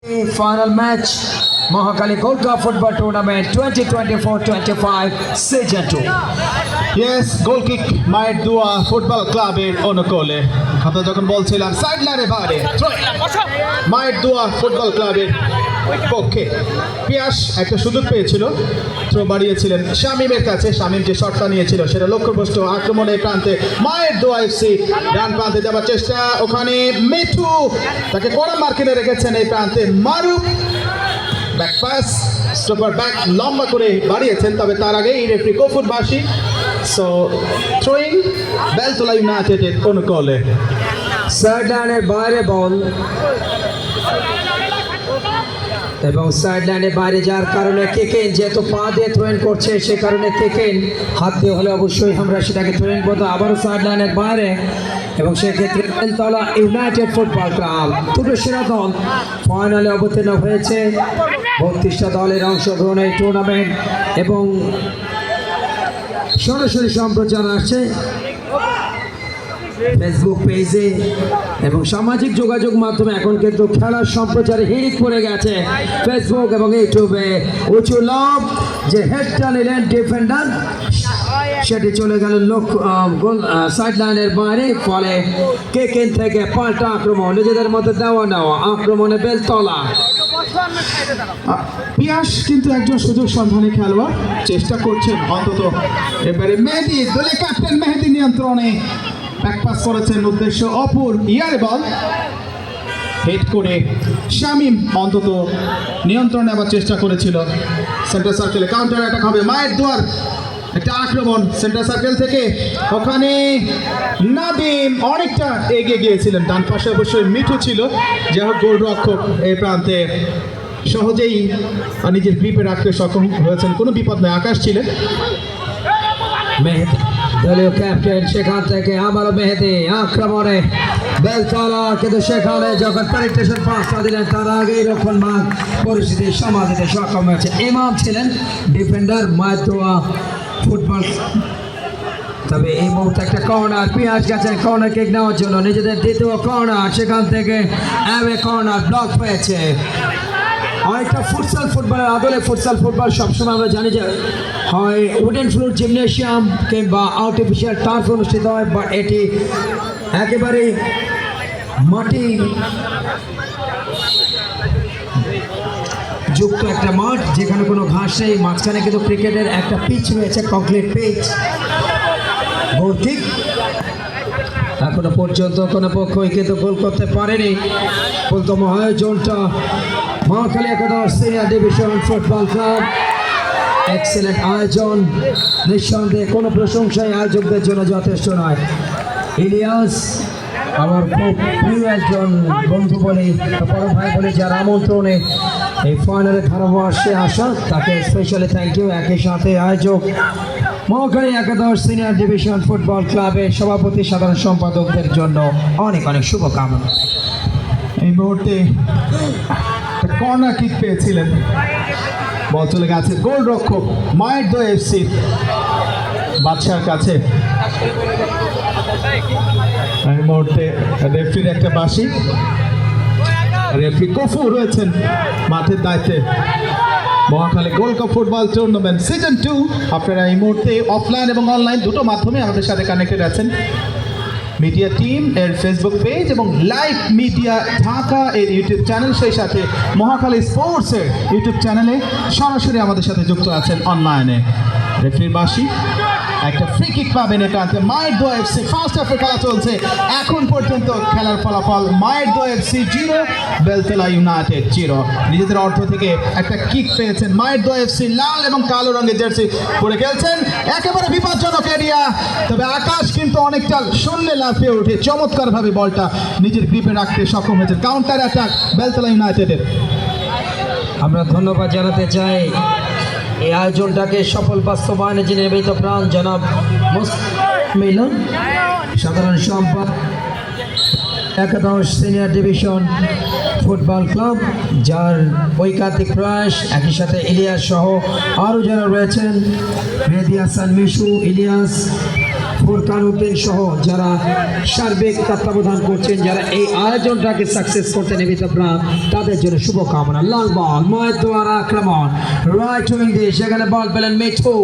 Final match, Mohakali Gold Cup Football Tournament 2024-25 Season 2. Yes, goal kick মায়ের দোয়া football ক্লাবের অনুকূলে। কথা যখন বলছিলাম সাইডলাইনে বাইরে মায়ের দোয়া ফুটবল ক্লাবের পক্ষে পিয়াস একটা সুযোগ পেয়েছিল, থ্রো বাড়িয়েছিলেন শামীমের কাছে। শামীম যে শটটা নিয়েছিল সেটা লক্ষ্যভ্রষ্ট। আক্রমণের প্রান্তে মায়ের দোয়া এফসি ডান প্রান্তে যাওয়ার চেষ্টা, ওখানে মিঠু তাকে কড়া মার্কিনে রেখেছেন। এই প্রান্তে মারুফ ব্যাক পাস, স্টপার ব্যাক লম্বা করে বাড়িয়েছেন, তবে তার আগেই রেফারি কফুর বাসি। সো থ্রোয়িং বেলতলা ইউনাইটেডের অনুকূলে। সাইডলাইনের বাইরে বল এবং সাইডলাইনের বাইরে যার কারণে কেকেন যেহেতু পা দিয়ে থ্রোইন করছে, সে কারণে কেকেন হাত দিয়ে হলে অবশ্যই আমরা সেটাকে থ্রোইন করতে। আবারও সাইডলাইনের বাইরে এবং সেক্ষেত্রে বেলতলা ইউনাইটেড ফুটবল ক্লাব দুটো সেরা দল ফাইনালে অবতীর্ণ হয়েছে। 32টা দলের অংশগ্রহণ এই টুর্নামেন্ট এবং সরাসরি সম্প্রচার আসছে ফেসবুক পেজে এবং সামাজিক যোগাযোগ মাধ্যমে। এখন কিন্তু খেলার সম্প্রচারে হিড়িক পড়ে গেছে ফেসবুক এবং ইউটিউবে। উঁচু লব যে হেডটা নিলেন ডিফেন্ডার, সেটি চলে গেল গোল সাইডলাইনের বাইরে। ফলে কেকেন থেকে পাল্টা আক্রমণ, নিজেদের মধ্যে দেওয়া নেওয়া আক্রমণে বেলতলা। পিয়াস কিন্তু একজন সুযোগ সন্ধানী খেলোয়াড়, চেষ্টা করছেন অন্তত। এবারে মেহেদি, দলীয় ক্যাপ্টেন মেহেদি নিয়ন্ত্রণে ব্যাকপাস করেছেন, উদ্দেশ্য অপুর ইয়ার বল হেড করে শামীম অন্তত নিয়ন্ত্রণ নেওয়ার চেষ্টা করেছিল। সেন্টার সার্কেলে কাউন্টার অ্যাটাক হবে মায়ের দোয়ার, একটা আক্রমণ সেন্টার সার্কেল থেকে। ওখানে নাদিম অনেকটা এগিয়ে গিয়েছিলেন, ডান পাশে অবশ্যই মিঠু ছিল, যাই হোক গোলরক্ষক এই প্রান্তে সহজেই নিজের গ্রিপে রাখতে সক্ষম হয়েছেন, কোনো বিপদ নয়। আকাশ ছিলেন মেহেদি দলীয় ক্যাপ্টেন, সেখান থেকে আবারও মেহেদি আক্রমণে বেলতলা, কিন্তু সেখানে যখন পেনিট্রেশন পাসটা দিলেন তার আগেই রক্ষণ ভাগ পরিস্থিতি সামাল দিতে সক্ষম হয়েছে। ইমাম ছিলেন ডিফেন্ডার মায়ের দোয়া ফুটবল। তবে এই মুহূর্তে একটা কর্নার, পিয়াস গেছেন কর্নার কিক নেওয়ার জন্য, নিজেদের দ্বিতীয় কর্নার, সেখান থেকে অ্যাওয়ে কর্নার ব্লক পেয়েছে। অনেকটা ফুটসাল ফুটবলের আদলে ফুটসাল ফুটবল সবসময় আমরা জানি যে হয় উডেন ফ্লোর জিমনেশিয়াম কিংবা আর্টিফিশিয়াল টার্ফ অনুষ্ঠিত হয়, বাট এটি একেবারে মাটি যুক্ত একটা মাঠ, যেখানে কোনো ঘাস নেই। মাঝখানে কিন্তু ক্রিকেটের একটা পিচ রয়েছে, কংক্রিট পিচ। ভৌতিক এখনো পর্যন্ত কোনো পক্ষই কিন্তু গোল করতে পারেনি। ১৫তম আয়োজনটা মহাখালী একাদশ senior division football club, excellent আয়োজন, নিঃসন্দেহে কোনো প্রশংসাই আয়োজকদের জন্য যথেষ্ট নয়। ইলিয়াস আমার খুব প্রিয় একজন বন্ধু বলে, বড় ভাই বলে, যার আমন্ত্রণে এই ফাইনালে ধারাভাষ্যে আসা, তাকে স্পেশালি থ্যাংক ইউ। একই সাথে আয়োজক মহাখালী একাদশ সিনিয়র ডিভিশন ফুটবল ক্লাবের সভাপতি, সাধারণ সম্পাদকদের জন্য অনেক অনেক শুভকামনা। এই মুহূর্তে কর্নার কিক পেয়েছিলেন, বল চলে গেছে গোলরক্ষক মায়ের দোয়া এফসি বাদশার কাছে। এই মুহূর্তে রেফারির একটা বাঁশি, রেফারি কফু রয়েছেন মাঠের দায়িত্বে। Mohakhali gold cup football tournament season 2 আপনারা এই মুহূর্তে অফলাইন এবং অনলাইন দুটো মাধ্যমে আমাদের সাথে কানেক্টেড আছেন। মিডিয়া টিম এর ফেসবুক পেজ এবং লাইভ মিডিয়া ঢাকা এর ইউটিউব চ্যানেল, সেই সাথে মহাখালী স্পোর্টসের ইউটিউব চ্যানেলে সরাসরি আমাদের সাথে যুক্ত আছেন অনলাইনে। রেফারির বাঁশি, একটা ফ্রি কিক পাবেন একান্তে মায়ের দোয়া এফসি। ফার্স্ট হাফে খেলা চলছে, এখন পর্যন্ত খেলার ফলাফল মায়ের দোয়া এফসি 0, বেলতলা ইউনাইটেড 0। নিজেদের অর্থ থেকে একটা কিক পেয়েছেন মায়ের দোয়া এফসি, লাল এবং কালো রঙের জার্সি পরে খেলছেন, একেবারে বিপজ্জনক এরিয়া। তবে আকাশ কিন্তু অনেকটা শূন্যে লাফিয়ে উঠে চমৎকারভাবে বলটা নিজের গ্রিপে রাখতে সক্ষম হয়েছে। কাউন্টার অ্যাটাক বেলতলা ইউনাইটেডের। আমরা ধন্যবাদ জানাতে চাই এই আয়োজনটাকে সফল বাস্তবায়নে যিনি নিবেদিত প্রাণ জনাব মিলন, সাধারণ সম্পাদক একাদশ সিনিয়র ডিভিশন ফুটবল ক্লাব, যার ঐকান্তিক প্রয়াস, একই সাথে ইলিয়াস সহ আরও যারা রয়েছেন, মেহেদি হাসান মিশু, ইলিয়াস, ফুরকান উদ্দিন সহ যারা সার্বিক তত্ত্বাবধান করছেন, যারা এই আয়োজনটাকে সাকসেস করতে নিবেদিত প্রাণ, তাদের জন্য শুভকামনা। লাল বল মায়ের দ্বারা আক্রমণ, রাইট উইং দিয়ে সেখানে বল পেলেন মিঠু,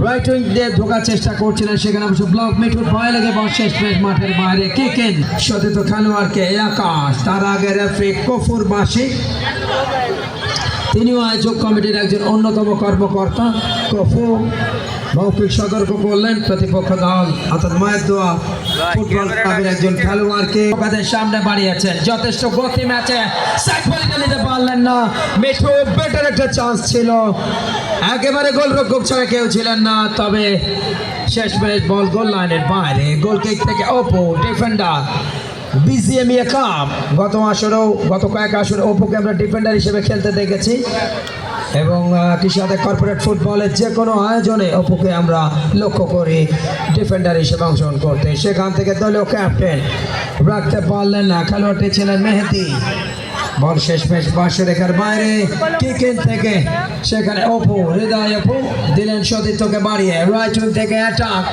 রাইট উইং দিয়ে ঢোকার চেষ্টা করছিলেন, সেখানে অবশ্য ব্লক, মিঠুর ভয় লেগে বল শেষ ম্যাচ মাঠের বাইরে। কিকেন সতীর্থ খেলোয়াড়কে আকাশ, তার আগে রেফারি কফুর বাসি, তিনিও আয়োজক কমিটির একজন অন্যতম কর্মকর্তা। কফু মৌখিক সতর্ক করলেন প্রতিপক্ষ দল অর্থাৎ মায়ের দোয়া ফুটবল ক্লাবের একজন খেলোয়াড়কে তাদের সামনে বাড়িয়েছেন। যথেষ্ট গতি ম্যাচে সাইড বলটা নিতে পারলেন না মিঠু, বেটার একটা চান্স ছিল, একেবারে গোলরক্ষক ছাড়া কেউ ছিলেন না, তবে শেষ ম্যাচ বল গোল লাইনের বাইরে। গোল কিক থেকে অপু ডিফেন্ডার বিজিএম কাপ গত কয়েক আসরে অপুকে আমরা ডিফেন্ডার হিসেবে খেলতে দেখেছি, এবং একই সাথে কর্পোরেট ফুটবলের যে কোনো আয়োজনে অপুকে আমরা লক্ষ্য করি ডিফেন্ডার হিসেবে অংশগ্রহণ করতে। সেখান থেকে দলীয় ক্যাপ্টেন রাখতে পারলেন না, খেলোয়াড়টি ছিলেন মেহেদি। বল শেষ ম্যাচ পাশে রেখার বাইরে, কিকেন থেকে সেখানে অপু, হৃদয় অপু দিলেন সতীর্থকে বাড়িয়ে, রাইট উইং থেকে অ্যাটাক,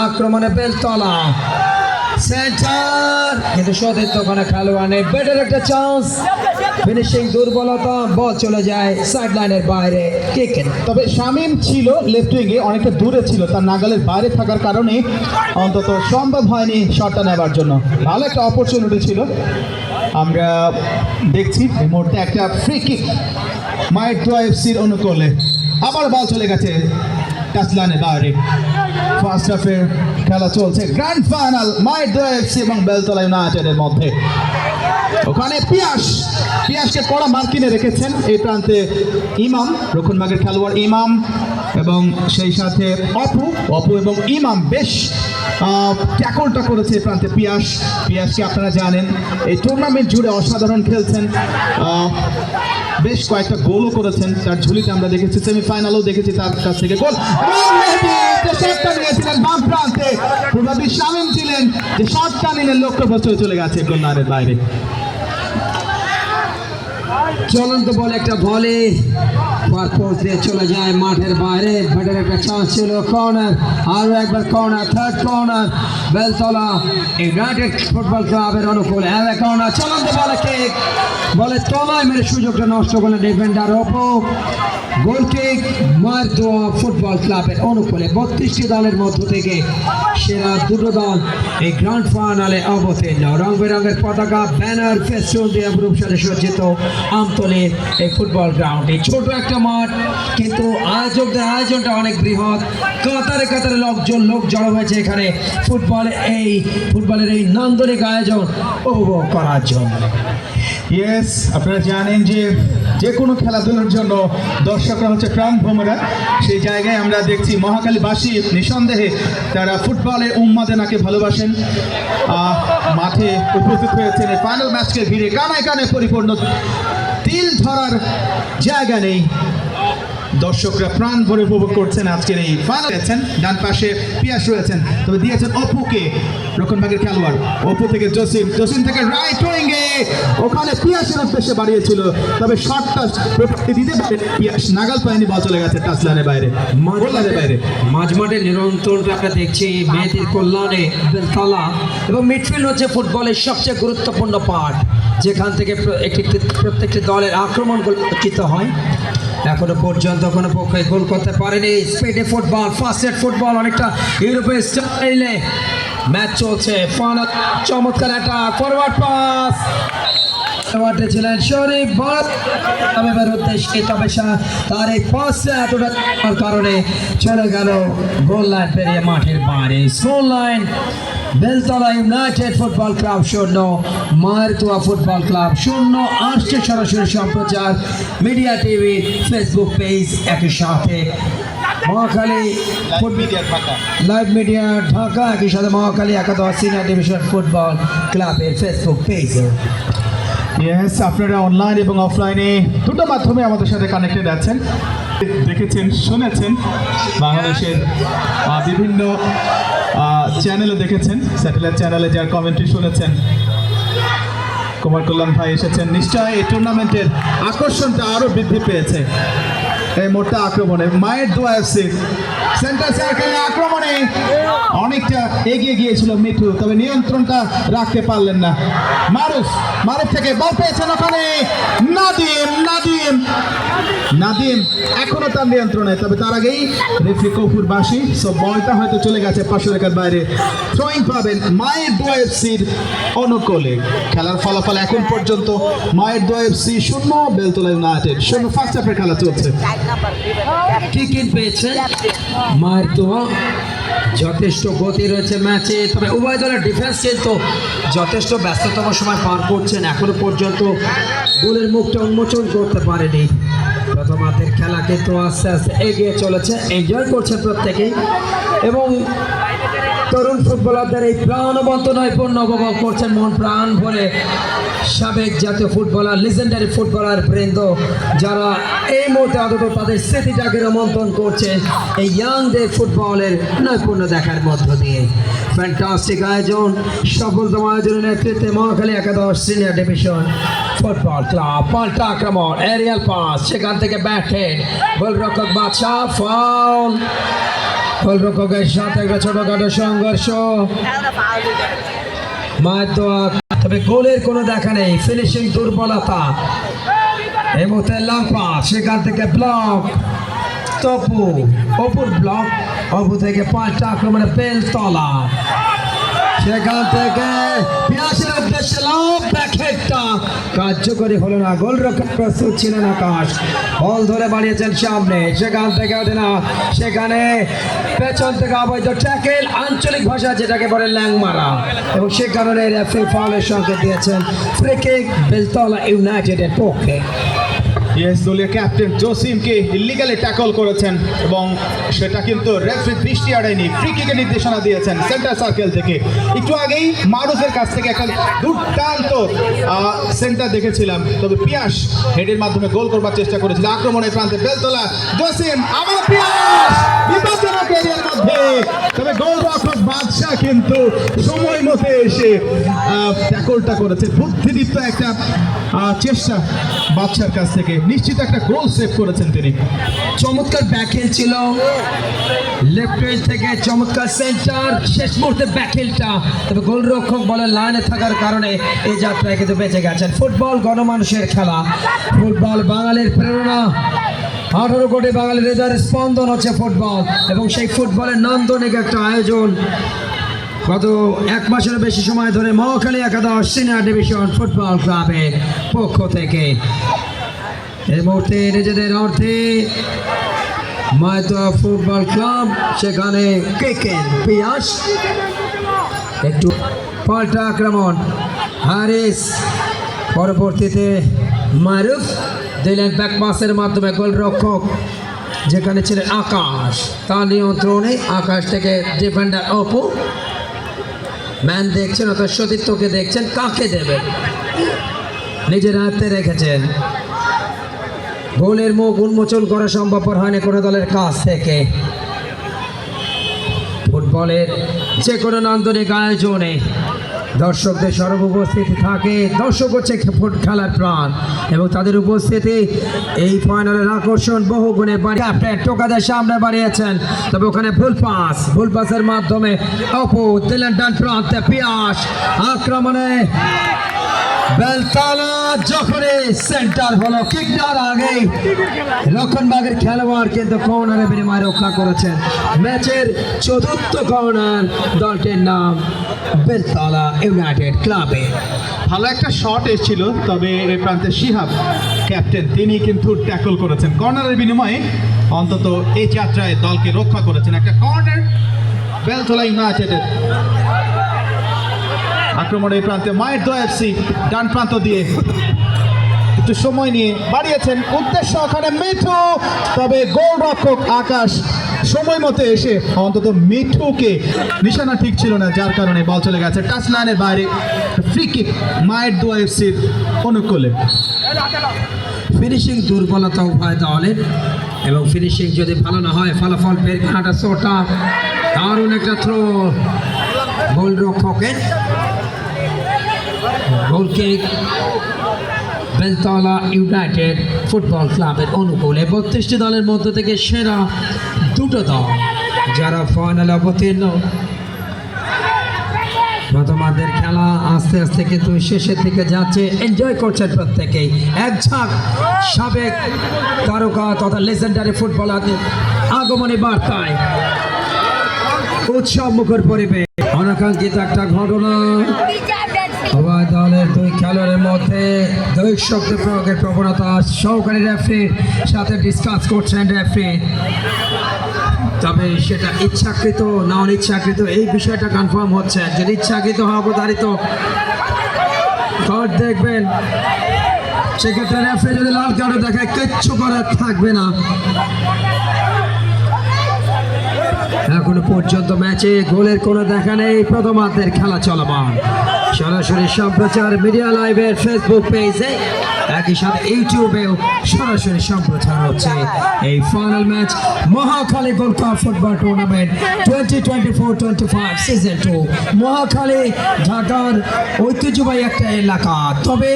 আক্রমণে বেলতলা সেন্টার, কিন্তু সতীর্থ ওখানে খেলোয়াড় নেই, বেটার একটা চান্স, ফিনিশিং দুর্বলতা, বল চলে যায় সাইড লাইনের বাইরে। কিকেন তবে শামীম ছিল লেফট উইংয়ে, অনেকটা দূরে ছিল, তার নাগালের বাইরে থাকার কারণে অন্তত সম্ভব হয়নি শটটা নেবার জন্য। ভালো একটা অপরচুনিটি ছিল। আমরা দেখছি এই মুহূর্তে একটা ফ্রি কিক মায়ের দোয়া এফসির অনুকূলে, আবার বল চলে গেছে টাচ লাইনের বাইরে। ফার্স্ট হাফের খেলা চলছে, গ্র্যান্ড ফাইনাল মায়ের দোয়া এফসি এবং বেলতলা ইউনাইটেডের মধ্যে। ওখানে পিয়াসকে কড়া মার্কিনে রেখেছেন এই প্রান্তে ইমাম, রক্ষণভাগের খেলোয়াড় ইমাম, এবং সেই সাথে অপু এবং ইমাম বেশ ট্যাকলটা করেছে এই প্রান্তে পিয়াসকে আপনারা জানেন এই টুর্নামেন্ট জুড়ে অসাধারণ খেলছেন, বেশ কয়েকটা গোলও করেছেন, তার ঝুলিতে আমরা দেখেছি, সেমিফাইনালও দেখেছি তার কাছ থেকে গোল। শটটা নিয়েছিলেন বাম প্রান্তে, প্রভাবী শামীম ছিলেন যে শটটা নিলেন, লক্ষ্যভ্রষ্ট চলে গেছে গোল লাইনের বাইরে। চলন্ত বল একটা ভলি পারপোজ দিয়ে চলে যায় মাঠের বাইরে, বেটার একটা চান্স ছিল, কর্নার, আরো একবার corner, third corner Beltala United football ক্লাবের অনুকূলে, কর্নার, চলন্ত বলে কিক, বলে তলায় মেরে সুযোগটা নষ্ট করলেন ডিফেন্ডার অপু। গোল কিক মায়ের দোয়া ফুটবল ক্লাবের অনুকূলে। 32টি দলের মধ্য থেকে সেরা দুটো দল এই গ্র্যান্ড ফাইনালে অবতীর্ণ। রং বেরঙের পতাকা, ব্যানার, ফেস্টুন দিয়ে রূপসারে সজ্জিত আমতলীর এই ফুটবল গ্রাউন্ডে। ছোট একটা মাঠ, কিন্তু আয়োজকদের আয়োজনটা অনেক বৃহৎ, কাতারে কাতারে লোক জড়ো হয়েছে এখানে ফুটবলের এই নান্দনিক আয়োজন উপভোগ করার জন্য। ইয়েস, আপনারা জানেন যে কোনো খেলাধুলার জন্য দর্শকরা হচ্ছে প্রাণভোমরা। সেই জায়গায় আমরা দেখছি মহাখালীবাসী নিঃসন্দেহে তারা ফুটবলের উন্মাদনাকে ভালোবাসেন, মাঠে উপস্থিত হয়েছেন এই ফাইনাল ম্যাচকে ঘিরে, কানায় কানে পরিপূর্ণ, তিল ধরার জায়গা নেই, দর্শকরা প্রাণ ভরে উপভোগ করছেন আজকের এই ফাইনাল। ডান পাশে পিয়াস রয়েছেন, তবে দিয়েছেন অপুকে, রক্ষণভাগের খেলোয়াড়, অপু থেকে জসিম থেকে রাইট উইংয়ে, ওখানে পিয়াসের উদ্দেশ্যে বাড়িয়েছিল, তবে শটটা দিতে পারে পিয়াস, নাগাল পায়নি, বল চলে গেছে টাচ লাইনের বাইরে, বাইরে। মাঝমাঠে নিরন্তরটা আমরা দেখছি মেয়েদের কল্যাণে বেলতলা, এবং মিডফিল্ড হচ্ছে ফুটবলের সবচেয়ে গুরুত্বপূর্ণ পার্ট, যেখান থেকে প্রত্যেকটি দলের আক্রমণ গঠিত হয়। এখনো পর্যন্ত কোনো পক্ষে গোল করতে পারেনি। স্পিডে ফুটবল, ফাস্ট সেট ফুটবল, অনেকটা ইউরোপের স্টাইলে ম্যাচ চলছে। ফাইনাল চমৎকার একটা ফরওয়ার্ড পাস, মাঠে ছিলেন শরীফ, এবার উদ্দেশ্যে, তবে তার এই পাসটা এতটা কারণে চলে গেল গোল লাইন পেরিয়ে মাঠের বাইরে। Score line Beltala United Football Club 0, মায়ের দোয়া ফুটবল ক্লাব 0। আসছে সরাসরি সম্প্রচার মিডিয়া টিভি, ফেসবুক পেজ, একই সাথে মহাখালী লাইভ মিডিয়া ঢাকা, একই সাথে মহাখালী একাদশ সিনিয়র ডিভিশন ফুটবল ক্লাবের ফেসবুক পেজে। ইয়েস, আপনারা অনলাইন এবং অফলাইনে দুটো মাধ্যমে আমাদের সাথে কানেক্টেড আছেন, দেখেছেন, শুনেছেন, বাংলাদেশের বিভিন্ন চ্যানেলে দেখেছেন, স্যাটেলাইট চ্যানেলে যার কমেন্ট্রি শুনেছেন। কুমার কল্যাণ ভাই এসেছেন, নিশ্চয়ই এই টুর্নামেন্টের আকর্ষণটা আরও বৃদ্ধি পেয়েছে। এই মোটা আক্রমণে মায়ের দোয়া এফসি সেন্টার সার্কেলে আক্রমণে অনেকটা এগিয়ে গিয়েছিল মিঠু, তবে নিয়ন্ত্রণটা রাখতে পারলেন না। মারুফ থেকে বল পেয়েছেন ওখানে নাদিম এখনো তার নিয়ন্ত্রণে, তবে তার আগেই রেফারি কফুর বাসি, সব বলটা হয়তো চলে গেছে পাঁচশো রেখার বাইরে। থ্রোয়িং পাবেন মায়ের দোয়া এফসির অনুকূলে। খেলার ফলাফল এখন পর্যন্ত মায়ের দোয়া এফসি 0, বেলতলা ইউনাইটেড 0। ফার্স্ট হাফের খেলা চলছে। কিক পেয়েছে মায়ের দোয়া, যথেষ্ট গতি রয়েছে ম্যাচে, তবে উভয় দলের ডিফেন্স কিন্তু যথেষ্ট ব্যস্ততম সময় পার করছেন, এখনো পর্যন্ত গোলের মুখটা উন্মোচন করতে পারেনি। প্রথমার্ধের খেলা কিন্তু আস্তে আস্তে এগিয়ে চলেছে, এনজয় করছে প্রত্যেকেই, এবং তরুণ ফুটবলারদের এই প্রাণবন্ত নৈপুণ্য উপভোগ করছেন মন প্রাণ ভরে সাবেক জাতীয় ফুটবলার, লিজেন্ডারি ফুটবলার বৃন্দ, যারা এই মুহূর্তে অন্তত তাদের স্মৃতিটাকে রোমন্থন করছে এই ইয়াংদের ফুটবলের নৈপুণ্য দেখার মধ্য দিয়ে। ফ্যান্টাস্টিক আয়োজন, সফলতম আয়োজনের নেতৃত্বে মহাখালী একাদশ সিনিয়র ডিভিশন ফুটবল ক্লাব। পাল্টা আক্রমণ, এরিয়াল পাস, সেখান থেকে ব্যাট হেড, গোলরক্ষক বাদশা, ফাউল। গোলরক্ষকের সাথে একটা ছোটখাটো সংঘর্ষ, মায়ের দোয়া, তবে গোলের কোনো দেখা নেই, ফিনিশিং দুর্বলতা। এই মুহূর্তে লং পাস, সেখান থেকে ব্লক, অপুর ব্লক, অপু থেকে পাল্টা আক্রমণে বেলতলা, সেখান থেকে পিয়াসের উদ্দেশ্যে লং ব্যাকহেডটা কার্যকরী হলো না, গোলরক্ষক প্রস্তুত ছিলেন আকাশ, বল ধরে বাড়িয়েছেন সামনে, সেখান থেকে ওঠে না, সেখানে পেছন থেকে অবৈধ ট্যাকেল, আঞ্চলিক ভাষা যেটাকে বলে ল্যাং মারা, এবং সে কারণে রেফারি ফাউলের সংকেত দিয়েছেন, ফ্রি কিক বেলতলা ইউনাইটেডের পক্ষে। ইয়েস, দলীয় ক্যাপ্টেন জসিমকে ইলিগালি ট্যাকল করেছেন এবং সেটা কিন্তু রেফারি দৃষ্টি এড়ায়নি, ফ্রি কিকের নির্দেশনা দিয়েছেন সেন্টার সার্কেল থেকে। একটু আগেই মারুফের কাছ থেকে একটা দুর্দান্ত সেন্টার দেখেছিলাম, তবে পিয়াস হেডের মাধ্যমে গোল করবার চেষ্টা করেছিল। আক্রমণের প্রান্তে বেলতলা, জসিম, আবার পিয়াস বিপজ্জনক এরিয়ার মধ্যে, তবে গোলরক্ষক বাদশা কিন্তু সময় মতো এসে ট্যাকলটা করেছে। বুদ্ধিদীপ্ত একটা চেষ্টা বাদশার কাছ থেকে, নিশ্চিত একটা গোল সেভ করেছেন তিনি। চমৎকার ব্যাকেল ছিল লেফট উইং থেকে, চমৎকার সেন্টার, শেষ মুহূর্তে ব্যাকেলটা, তবে গোলরক্ষক বলের লাইনে থাকার কারণে এই যাত্রায় কিন্তু বেঁচে গেছেন। ফুটবল গণমানুষের খেলা, ফুটবল বাঙালির প্রেরণা, 18 কোটি বাঙালির হৃদয়ের স্পন্দন হচ্ছে ফুটবল, এবং সেই ফুটবলের নান্দনিক একটা আয়োজন গত 1 মাসের বেশি সময় ধরে মহাখালী একাদশ সিনিয়র ডিভিশন ফুটবল ক্লাবের পক্ষ থেকে। এই মুহূর্তে নিজেদের অর্থে মায়দা ফুটবল ক্লাব, সেখানে কেকেন পিয়াস, একটু পাল্টা আক্রমণ, হারিস, পরবর্তীতে মারুফ দিলেন ব্যাক পাসের মাধ্যমে, গোলরক্ষক যেখানে ছিলেন আকাশ, তার নিয়ন্ত্রণে, আকাশ থেকে ডিফেন্ডার অপু, ম্যান দেখছেন অর্থাৎ সতীর্থকে দেখছেন, কাকে দেবেন নিজের হাতে রেখেছেন। গোলের মুখ উন্মোচন করা সম্ভবপর হয়নি কোনো দলের কাছ থেকে। ফুটবলের যে কোনো নান্দনিক আয়োজনে দর্শকদের সর্বোপস্থিতি থাকে, দর্শক হচ্ছে খেলার প্রাণ, এবং তাদের উপস্থিতি এই ফাইনালের আকর্ষণ বহু গুণে বাড়ি। ক্যাপ্টেন টোকাদের সামনে বাড়িয়েছেন, তবে ওখানে ভুল পাসের মাধ্যমে অপু দিলেন ডান প্রান্তে, পিয়াস আক্রমণে বেলতলা, যখনই সেন্টার হলো, কিকটার আগেই লক্ষণবাগের খেলোয়াড় কিন্তু কর্নারের বিনিময়ে রক্ষা করেছেন। ম্যাচের ৪র্থ কর্নার, দলটির নাম বেলতলা ইউনাইটেড ক্লাবে। ভালো একটা শট এসেছিল, তবে এই প্রান্তে শিহাব ক্যাপ্টেন তিনি কিন্তু ট্যাকল করেছেন, কর্নারের বিনিময়ে অন্তত এই যাত্রায় দলকে রক্ষা করেছেন। একটা কর্নার বেলতলা ইউনাইটেডের। আক্রমণের প্রান্তে মায়ের দোয়া এফসি ডান প্রান্ত দিয়ে একটু সময় নিয়ে বাড়িয়েছেন, উদ্দেশ্য ওখানে মিঠু, তবে গোলরক্ষক আকাশ সময় মতো এসে অন্তত মিঠুকে নিশানা ঠিক ছিল না, যার কারণে বল চলে গেছে টাচ লাইনের বাইরে। ফ্রি কিক মায়ের দোয়া এফসির অনুকূলে। ফিনিশিং দুর্বলতা উভয় দলের, এবং ফিনিশিং যদি ভালো না হয় ফলাফল বের করাটা ছোটা। দারুণ একটা থ্রো গোলরক্ষকের, goal kick Beltala United football ক্লাবের অনুকূলে 32টি দলের মধ্য থেকে সেরা দুটো দল যারা ফাইনালে অবতীর্ণ। প্রথমার্ধের খেলা আস্তে আস্তে কিন্তু শেষের দিকে যাচ্ছে, এনজয় করছেন প্রত্যেকেই। এক ঝাঁক সাবেক তারকা তথা লেজেন্ডারি ফুটবলারদের আগমনী বার্তায় উৎসব মুখর পরিবেশ। অনাকাঙ্ক্ষিত একটা ঘটনা, উভয় দলের দুই খেলোয়াড়ের মধ্যে দৈহিক শক্তি প্রয়োগের প্রবণতা সহকারী রেফারির সাথে ডিসকাস করছেন রেফারি। তবে সেটা ইচ্ছাকৃত না অনিচ্ছাকৃত এই বিষয়টা কনফার্ম হচ্ছে। যদি ইচ্ছাকৃত হয় অবধারিত কার্ড দেখবেন, সেক্ষেত্রে রেফারি যদি লাল কার্ড দেখায় কিচ্ছু করার থাকবে না। এখনো পর্যন্ত ম্যাচে গোলের কোনো দেখা নেই। প্রথমার্ধের খেলা চলমান, সরাসরি সম্প্রচার মিডিয়া লাইভের ফেসবুক পেজে, একই সাথে ইউটিউবেও সরাসরি সম্প্রচার হচ্ছে এই final match Mohakhali gold cup football tournament 2024-25 season 2। Mohakhali ঢাকার ঐতিহ্যবাহী একটা এলাকা, তবে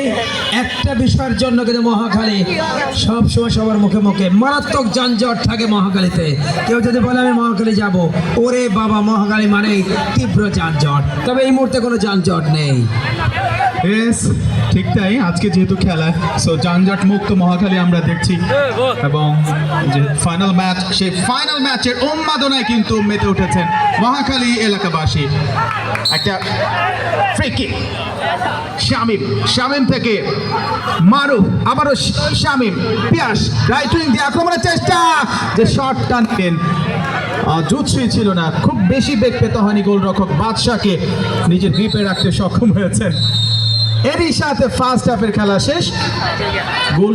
একটা বিষয়ের জন্য কিন্তু মহাখালী সবসময় সবার মুখে মুখে মারাত্মক যানজট থাকে মহাখালীতে। কেউ যদি বলে আমি মহাখালী যাব, ওরে বাবা মহাখালী মানেই তীব্র যানজট, তবে এই মুহূর্তে কোনো যানজট নেই। এস ঠিক তাই, আজকে যেহেতু খেলা সো যানজট মুক্ত মহাখালী আমরা দেখছি, এবং যে ফাইনাল ম্যাচ সেই ফাইনাল ম্যাচের উন্মাদনায় কিন্তু মেতে উঠেছেন মহাখালী এলাকাবাসী। একটা ফ্রি কিক, শামিম থেকে মারুফ, আবারও শামিম, পিয়াস রাইট উইং দিয়ে আক্রমণের চেষ্টা, যে শটটা নেন জুৎসই ছিল না, খুব বেশি বেগ পেতে হয়নি গোলরক্ষক বাদশাকে নিজের গ্রিপে রাখতে সক্ষম হয়েছেন। এরই সাথে ফার্স্ট হাফের খেলা শেষ, গোল